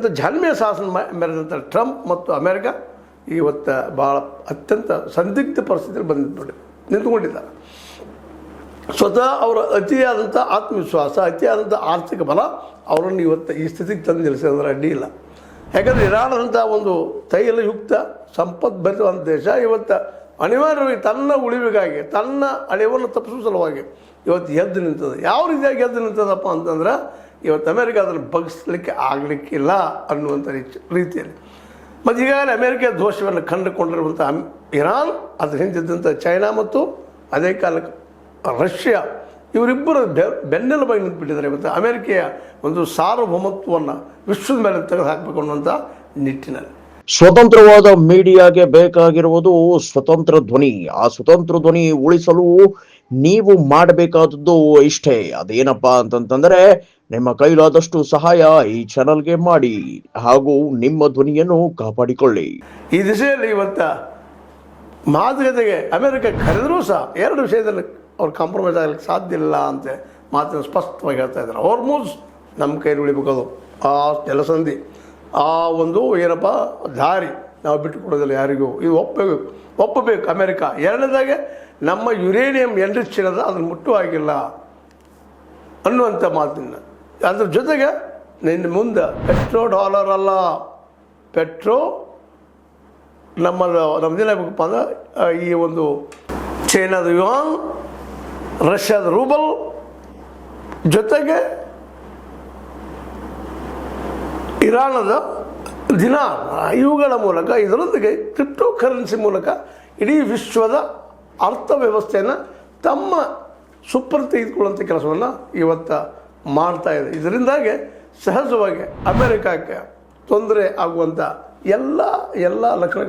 ಅತ್ಯಂತ ಜಾಣ್ಮೆಯ ಶಾಸನ ಮೆರೆದಂಥ ಟ್ರಂಪ್ ಮತ್ತು ಅಮೆರಿಕ ಇವತ್ತು ಭಾಳ ಅತ್ಯಂತ ಸಂದಿಗ್ಧ ಪರಿಸ್ಥಿತಿಯಲ್ಲಿ ನಿಂತುಕೊಂಡಿದ್ದಾರೆ. ಸ್ವತಃ ಅವರ ಅತಿಯಾದಂಥ ಆತ್ಮವಿಶ್ವಾಸ, ಅತಿಯಾದಂಥ ಆರ್ಥಿಕ ಬಲ ಅವರನ್ನು ಇವತ್ತು ಈ ಸ್ಥಿತಿಗೆ ತಂದು ನಿಲ್ಲಿಸಿದ್ರೆ ಅಡ್ಡಿ ಇಲ್ಲ. ಯಾಕಂದರೆ ಇರಾನಂಥ ಒಂದು ತೈಲಯುಕ್ತ ಸಂಪದ್ಭರಿತವಾದ ದೇಶ ಇವತ್ತು ಅನಿವಾರ್ಯವಾಗಿ ತನ್ನ ಉಳಿವಿಗಾಗಿ, ತನ್ನ ಅಳಿವನ್ನು ತಪ್ಪಿಸುವ ಸಲುವಾಗಿ ಇವತ್ತು ಎದ್ದು ನಿಂತದೆ. ಯಾವ ರೀತಿಯಾಗಿ ಎದ್ದು ನಿಂತದಪ್ಪ ಅಂತಂದ್ರೆ ಇವತ್ತು ಅಮೆರಿಕ ಅದನ್ನು ಬಗ್ಗಿಸ್ಲಿಕ್ಕೆ ಆಗಲಿಕ್ಕಿಲ್ಲ ಅನ್ನುವಂಥ ರೀತಿಯಲ್ಲಿ. ಮತ್ತು ಈಗಾಗಲೇ ಅಮೆರಿಕ ದೋಷವನ್ನು ಕಂಡುಕೊಂಡಿರುವಂಥ ಇರಾನ್, ಅದ್ರ ಹಿಂದಿದ್ದಂಥ ಚೈನಾ ಮತ್ತು ಅದೇ ಕಾಲಕ್ಕೆ ರಷ್ಯಾ ಇವರಿಬ್ಬರು ಬೆನ್ನೆಲುಬಾಗಿ ನಿಂತುಬಿಟ್ಟಿದ್ದಾರೆ. ಇವತ್ತು ಅಮೆರಿಕೆಯ ಒಂದು ಸಾರ್ವಭೌಮತ್ವವನ್ನು ವಿಶ್ವದ ಮೇಲೆ ತೆಗೆದು ಹಾಕಬೇಕು ಅನ್ನುವಂಥ ನಿಟ್ಟಿನಲ್ಲಿ ಸ್ವತಂತ್ರವಾದ ಮೀಡಿಯಾಗೆ ಬೇಕಾಗಿರುವುದು ಸ್ವತಂತ್ರ ಧ್ವನಿ. ಆ ಸ್ವತಂತ್ರ ಧ್ವನಿ ಉಳಿಸಲು ನೀವು ಮಾಡಬೇಕಾದದ್ದು ಇಷ್ಟೇ. ಅದೇನಪ್ಪಾ ಅಂತಂತಂದ್ರೆ ನಿಮ್ಮ ಕೈಲಾದಷ್ಟು ಸಹಾಯ ಈ ಚಾನಲ್ಗೆ ಮಾಡಿ ಹಾಗೂ ನಿಮ್ಮ ಧ್ವನಿಯನ್ನು ಕಾಪಾಡಿಕೊಳ್ಳಿ. ಈ ದಿಶೆಯಲ್ಲಿ ಇವತ್ತು ಮಾತುಕತೆಗೆ ಅಮೆರಿಕ ಕರೆದರೂ ಸಹ ಎರಡು ವಿಷಯದಲ್ಲಿ ಅವ್ರು ಕಾಂಪ್ರಮೈಸ್ ಆಗಲಿಕ್ಕೆ ಸಾಧ್ಯ ಇಲ್ಲ ಅಂತ ಮಾತನ್ನು ಸ್ಪಷ್ಟವಾಗಿ ಹೇಳ್ತಾ ಇದ್ದಾರೆ. ಹೊರ್ಮುಜ್ ನಮ್ಮ ಕೈಲಿ ಉಳಿಬೇಕದು, ಆ ಜಲಸಂಧಿ, ಆ ಒಂದು ಏನಪ್ಪ ದಾರಿ ನಾವು ಬಿಟ್ಟು ಕೊಡೋದಿಲ್ಲ ಯಾರಿಗೂ. ಇದು ಒಪ್ಪಬೇಕು ಅಮೆರಿಕ. ಎರಡನೇದಾಗೆ ನಮ್ಮ ಯುರೇನಿಯಂ ಎನ್ರಿಚ್ಡ್ ಅದನ್ನು ಮುಟ್ಟುವಾಗಿಲ್ಲ ಅನ್ನುವಂಥ ಮಾತಿನ. ಅದ್ರ ಜೊತೆಗೆ ನಿನ್ನ ಮುಂದೆ $1 ಅಲ್ಲ, ಪೆಟ್ರೋ ನಮ್ಮದೇನಾಗಬೇಕಪ್ಪ ಅಂದ್ರೆ ಈ ಒಂದು ಚೈನಾದ ಯುವಾನ್, ರಷ್ಯಾದ ರೂಬಲ್, ಜೊತೆಗೆ ಇರಾನದ ದಿನಾರ್, ಇವುಗಳ ಮೂಲಕ ಇದರೊಂದಿಗೆ ಕ್ರಿಪ್ಟೋ ಕರೆನ್ಸಿ ಮೂಲಕ ಇಡೀ ವಿಶ್ವದ ಅರ್ಥವ್ಯವಸ್ಥೆಯನ್ನು ತಮ್ಮ ಸುಪರ್ದಿ ತೆಗೆದುಕೊಳ್ಳುವಂಥ ಕೆಲಸವನ್ನು ಇವತ್ತು ಮಾಡ್ತಾ ಇದೆ. ಇದರಿಂದಾಗಿ ಸಹಜವಾಗಿ ಅಮೆರಿಕಕ್ಕೆ ತೊಂದರೆ ಆಗುವಂಥ ಎಲ್ಲ ಲಕ್ಷಣ